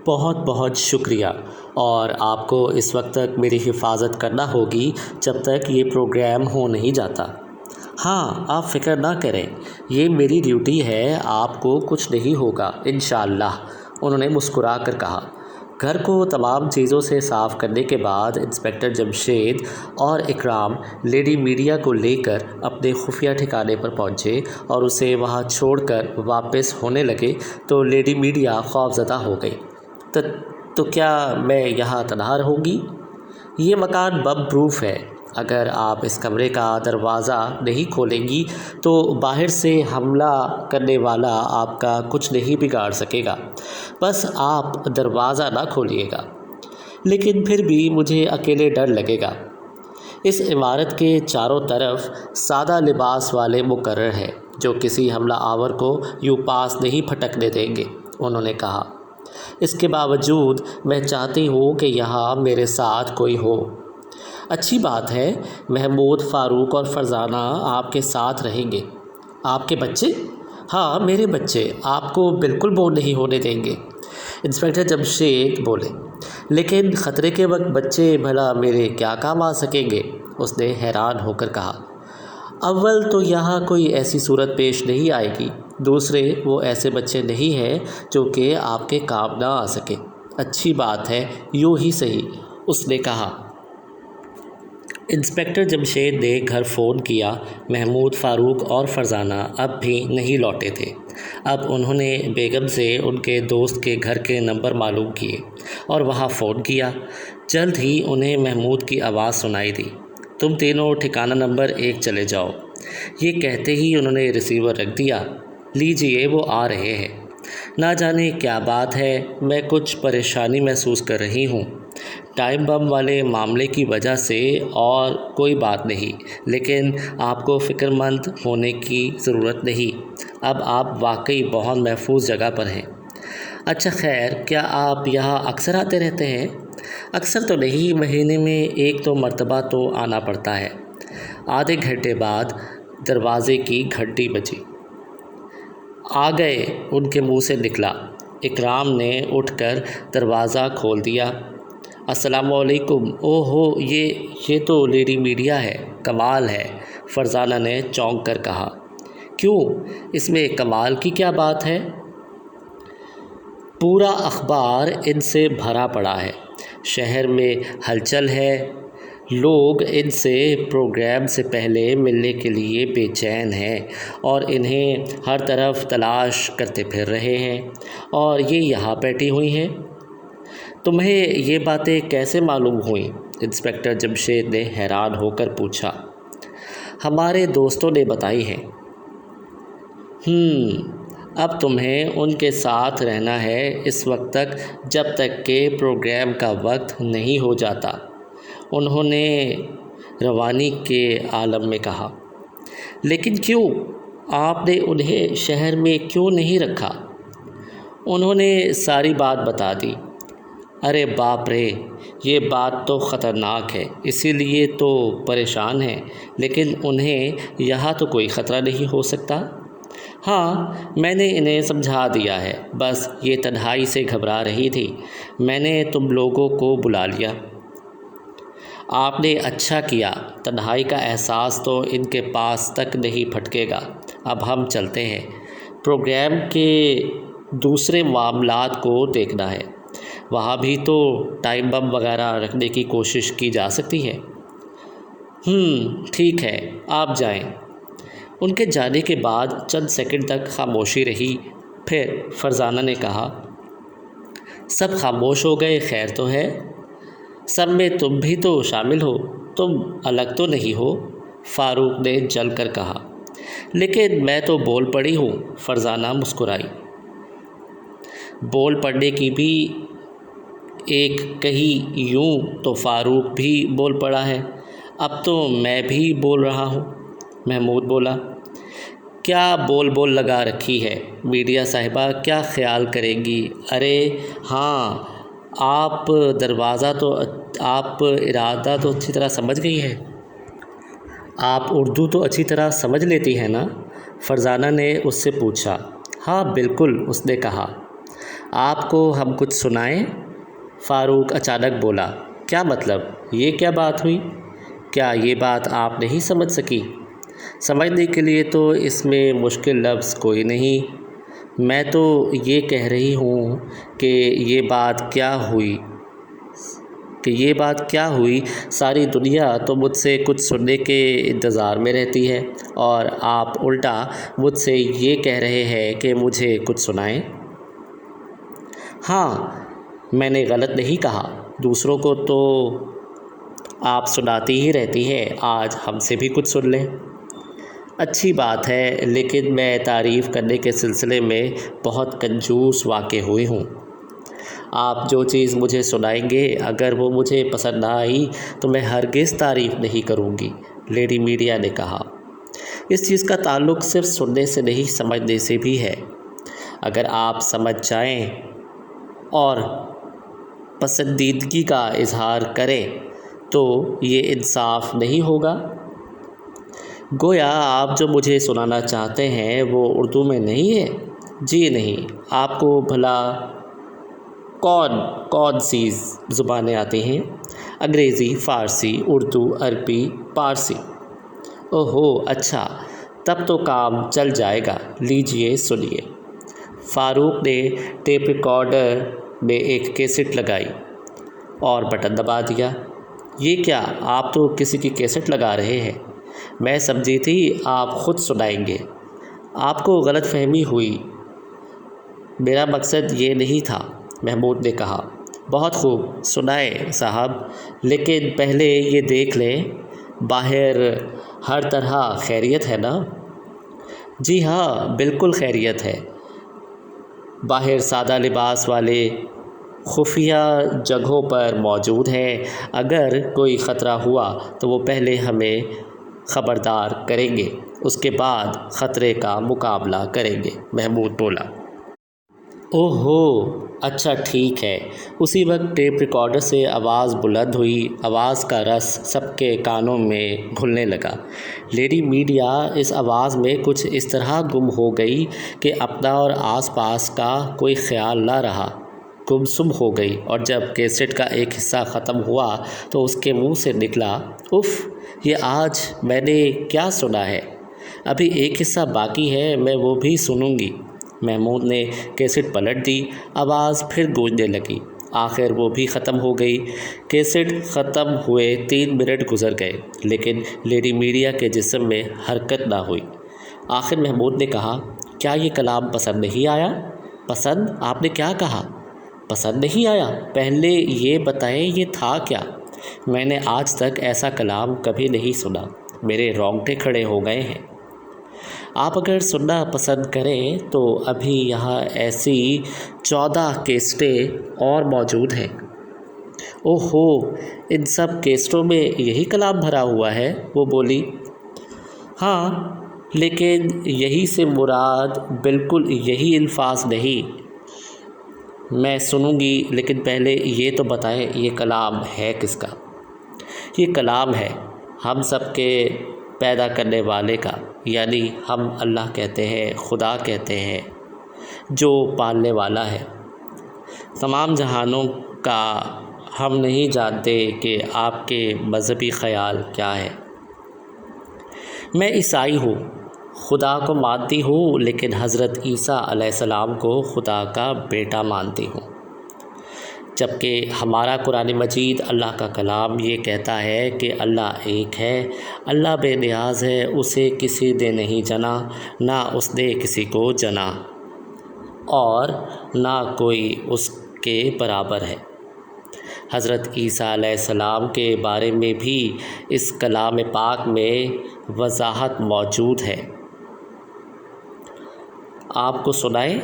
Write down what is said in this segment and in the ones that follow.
بہت بہت شکریہ، اور آپ کو اس وقت تک میری حفاظت کرنا ہوگی جب تک یہ پروگرام ہو نہیں جاتا۔ ہاں، آپ فکر نہ کریں، یہ میری ڈیوٹی ہے، آپ کو کچھ نہیں ہوگا انشاءاللہ، انہوں نے مسکرا کر کہا۔ گھر کو تمام چیزوں سے صاف کرنے کے بعد انسپکٹر جمشید اور اکرام لیڈی میڈیا کو لے کر اپنے خفیہ ٹھکانے پر پہنچے اور اسے وہاں چھوڑ کر واپس ہونے لگے تو لیڈی میڈیا خوفزدہ ہو گئی۔ تو کیا میں یہاں تنہا رہوں گی؟ یہ مکان بم پروف ہے، اگر آپ اس کمرے کا دروازہ نہیں کھولیں گی تو باہر سے حملہ کرنے والا آپ کا کچھ نہیں بگاڑ سکے گا، بس آپ دروازہ نہ کھولیے گا۔ لیکن پھر بھی مجھے اکیلے ڈر لگے گا۔ اس عمارت کے چاروں طرف سادہ لباس والے مقرر ہیں جو کسی حملہ آور کو یوں پاس نہیں پھٹکنے دیں گے، انہوں نے کہا۔ اس کے باوجود میں چاہتی ہوں کہ یہاں میرے ساتھ کوئی ہو۔ اچھی بات ہے، محمود، فاروق اور فرزانہ آپ کے ساتھ رہیں گے۔ آپ کے بچے؟ ہاں، میرے بچے آپ کو بالکل بور نہیں ہونے دیں گے، انسپکٹر جمشید بولے۔ لیکن خطرے کے وقت بچے بھلا میرے کیا کام آ سکیں گے؟ اس نے حیران ہو کر کہا۔ اول تو یہاں کوئی ایسی صورت پیش نہیں آئے گی، دوسرے وہ ایسے بچے نہیں ہیں جو کہ آپ کے کام نہ آ سکے۔ اچھی بات ہے، یوں ہی صحیح، اس نے کہا۔ انسپکٹر جمشید نے گھر فون کیا۔ محمود، فاروق اور فرزانہ اب بھی نہیں لوٹے تھے۔ اب انہوں نے بیگم سے ان کے دوست کے گھر کے نمبر معلوم کیے اور وہاں فون کیا۔ جلد ہی انہیں محمود کی آواز سنائی دی۔ تم تینوں ٹھکانہ نمبر 1 چلے جاؤ۔ یہ کہتے ہی انہوں نے ریسیور رکھ دیا۔ لیجئے، وہ آ رہے ہیں۔ نہ جانے کیا بات ہے، میں کچھ پریشانی محسوس کر رہی ہوں۔ ٹائم بم والے معاملے کی وجہ سے اور کوئی بات نہیں، لیکن آپ کو فکر مند ہونے کی ضرورت نہیں، اب آپ واقعی بہت محفوظ جگہ پر ہیں۔ اچھا خیر، کیا آپ یہاں اکثر آتے رہتے ہیں؟ اکثر تو نہیں، مہینے میں 1-2 مرتبہ تو آنا پڑتا ہے۔ آدھے گھنٹے بعد دروازے کی گھنٹی بجی۔ آ گئے، ان کے منہ سے نکلا۔ اکرام نے اٹھ کر دروازہ کھول دیا۔ السلام علیکم۔ اوہ ہو، یہ تو لیڈی میڈیا ہے، کمال ہے، فرزانہ نے چونک کر کہا۔ کیوں، اس میں کمال کی کیا بات ہے؟ پورا اخبار ان سے بھرا پڑا ہے، شہر میں ہلچل ہے، لوگ ان سے پروگرام سے پہلے ملنے کے لیے بے چین ہیں اور انہیں ہر طرف تلاش کرتے پھر رہے ہیں، اور یہ یہاں بیٹھی ہوئی ہیں۔ تمہیں یہ باتیں کیسے معلوم ہوئیں؟ انسپکٹر جمشید نے حیران ہو کر پوچھا۔ ہمارے دوستوں نے بتائی ہیں۔ اب تمہیں ان کے ساتھ رہنا ہے اس وقت تک جب تک کہ پروگرام کا وقت نہیں ہو جاتا، انہوں نے روانی کے عالم میں کہا۔ لیکن کیوں؟ آپ نے انہیں شہر میں کیوں نہیں رکھا؟ انہوں نے ساری بات بتا دی۔ ارے باپ رے، یہ بات تو خطرناک ہے، اسی لیے تو پریشان ہیں، لیکن انہیں یہاں تو کوئی خطرہ نہیں ہو سکتا۔ ہاں، میں نے انہیں سمجھا دیا ہے، بس یہ تنہائی سے گھبرا رہی تھی، میں نے تم لوگوں کو بلا لیا۔ آپ نے اچھا کیا، تنہائی کا احساس تو ان کے پاس تک نہیں پھٹکے گا۔ اب ہم چلتے ہیں، پروگرام کے دوسرے معاملات کو دیکھنا ہے، وہاں بھی تو ٹائم بم وغیرہ رکھنے کی کوشش کی جا سکتی ہے۔ ٹھیک ہے، آپ جائیں۔ ان کے جانے کے بعد چند سیکنڈ تک خاموشی رہی، پھر فرزانہ نے کہا۔ سب خاموش ہو گئے، خیر تو ہے؟ سب میں تم بھی تو شامل ہو، تم الگ تو نہیں ہو، فاروق نے جل کر کہا۔ لیکن میں تو بول پڑی ہوں، فرزانہ مسکرائی۔ بول پڑنے کی بھی ایک کہی یوں تو فاروق بھی بول پڑا ہے، اب تو میں بھی بول رہا ہوں، محمود بولا۔ کیا بول لگا رکھی ہے، میڈیا صاحبہ کیا خیال کریں گی؟ ارے ہاں، آپ ارادہ تو اچھی طرح سمجھ گئی ہیں، آپ اردو تو اچھی طرح سمجھ لیتی ہیں نا؟ فرزانہ نے اس سے پوچھا۔ ہاں بالکل، اس نے کہا۔ آپ کو ہم کچھ سنائیں؟ فاروق اچانک بولا۔ کیا مطلب؟ یہ کیا بات ہوئی؟ کیا یہ بات آپ نہیں سمجھ سکی؟ سمجھنے کے لیے تو اس میں مشکل لفظ کوئی نہیں۔ میں تو یہ کہہ رہی ہوں کہ یہ بات کیا ہوئی ساری دنیا تو مجھ سے کچھ سننے کے انتظار میں رہتی ہے، اور آپ الٹا مجھ سے یہ کہہ رہے ہیں کہ مجھے کچھ سنائیں۔ ہاں، میں نے غلط نہیں کہا۔ دوسروں کو تو آپ سناتی ہی رہتی ہیں، آج ہم سے بھی کچھ سن لیں۔ اچھی بات ہے، لیکن میں تعریف کرنے کے سلسلے میں بہت کنجوس واقع ہوئی ہوں۔ آپ جو چیز مجھے سنائیں گے اگر وہ مجھے پسند نہ آئی تو میں ہرگز تعریف نہیں کروں گی، لیڈی میڈیا نے کہا۔ اس چیز کا تعلق صرف سننے سے نہیں، سمجھنے سے بھی ہے۔ اگر آپ سمجھ جائیں اور پسندیدگی کا اظہار کریں تو یہ انصاف نہیں ہوگا؟ گویا آپ جو مجھے سنانا چاہتے ہیں وہ اردو میں نہیں ہے؟ جی نہیں۔ آپ کو بھلا کون سی زبانیں آتی ہیں؟ انگریزی، فارسی، اردو، عربی، پارسی۔ اوہو، اچھا، تب تو کام چل جائے گا۔ لیجئے سنیے۔ فاروق نے ٹیپ ریکارڈر میں ایک کیسٹ لگائی اور بٹن دبا دیا۔ یہ کیا، آپ تو کسی کی کیسٹ لگا رہے ہیں؟ میں سمجھی تھی آپ خود سنائیں گے۔ آپ کو غلط فہمی ہوئی، میرا مقصد یہ نہیں تھا، محمود نے کہا۔ بہت خوب، سنائیں صاحب، لیکن پہلے یہ دیکھ لیں باہر ہر طرح خیریت ہے نا؟ جی ہاں، بالکل خیریت ہے۔ باہر سادہ لباس والے خفیہ جگہوں پر موجود ہیں۔ اگر کوئی خطرہ ہوا تو وہ پہلے ہمیں خبردار کریں گے، اس کے بعد خطرے کا مقابلہ کریں گے، محمود بولا۔ اوہو، اچھا ٹھیک ہے۔ اسی وقت ٹیپ ریکارڈر سے آواز بلند ہوئی۔ آواز کا رس سب کے کانوں میں گھلنے لگا۔ لیڈی میڈیا اس آواز میں کچھ اس طرح گم ہو گئی کہ اپنا اور آس پاس کا کوئی خیال نہ رہا، گمسم ہو گئی، اور جب کیسٹ کا ایک حصہ ختم ہوا تو اس کے منہ سے نکلا، اف، یہ آج میں نے کیا سنا ہے؟ ابھی ایک حصہ باقی ہے، میں وہ بھی سنوں گی۔ محمود نے کیسٹ پلٹ دی، آواز پھر گونجنے لگی۔ آخر وہ بھی ختم ہو گئی۔ کیسٹ ختم ہوئے 3 منٹ گزر گئے، لیکن لیڈی میڈیا کے جسم میں حرکت نہ ہوئی۔ آخر محمود نے کہا، کیا یہ کلام پسند نہیں آیا؟ پسند؟ آپ نے کیا کہا؟ پسند نہیں آیا؟ پہلے یہ بتائیں یہ تھا کیا؟ میں نے آج تک ایسا کلام کبھی نہیں سنا، میرے رونگٹے کھڑے ہو گئے ہیں۔ آپ اگر سننا پسند کریں تو ابھی یہاں ایسی 14 کیسٹیں اور موجود ہیں۔ اوہو، ان سب کیسٹوں میں یہی کلام بھرا ہوا ہے؟ وہ بولی۔ ہاں، لیکن یہی سے مراد بالکل یہی الفاظ نہیں۔ میں سنوں گی، لیکن پہلے یہ تو بتائیں یہ کلام ہے کس کا؟ یہ کلام ہے ہم سب کے پیدا کرنے والے کا، یعنی ہم اللہ کہتے ہیں، خدا کہتے ہیں، جو پالنے والا ہے تمام جہانوں کا۔ ہم نہیں جانتے کہ آپ کے مذہبی خیال کیا ہے۔ میں عیسائی ہوں، خدا کو مانتی ہوں، لیکن حضرت عیسیٰ علیہ السلام کو خدا کا بیٹا مانتی ہوں، جبکہ ہمارا قرآن مجید اللہ کا کلام یہ کہتا ہے کہ اللہ ایک ہے، اللہ بے نیاز ہے، اسے کسی نے نہیں جنا، نہ اس نے کسی کو جنا، اور نہ کوئی اس کے برابر ہے۔ حضرت عیسیٰ علیہ السلام کے بارے میں بھی اس کلام پاک میں وضاحت موجود ہے۔ آپ کو سنائیں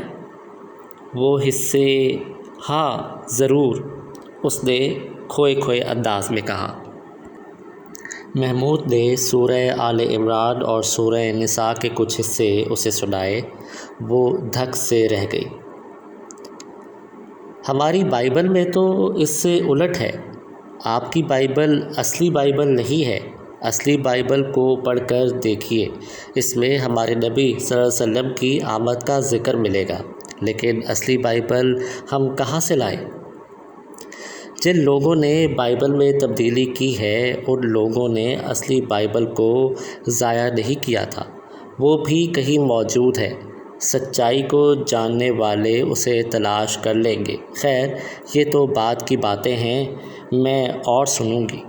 وہ حصے؟ ہاں ضرور، اس نے کھوئے انداز میں کہا۔ محمود نے سورہ آل عمران اور سورہ نساء کے کچھ حصے اسے سنائے۔ وہ دھک سے رہ گئی۔ ہماری بائبل میں تو اس سے الٹ ہے۔ آپ کی بائبل اصلی بائبل نہیں ہے۔ اصلی بائبل کو پڑھ کر دیکھیے، اس میں ہمارے نبی صلی اللہ علیہ وسلم کی آمد کا ذکر ملے گا، لیکن اصلی بائبل ہم کہاں سے لائیں؟ جن لوگوں نے بائبل میں تبدیلی کی ہے ان لوگوں نے اصلی بائبل کو ضائع نہیں کیا تھا، وہ بھی کہیں موجود ہے، سچائی کو جاننے والے اسے تلاش کر لیں گے۔ خیر، یہ تو بعد کی باتیں ہیں، میں اور سنوں گی۔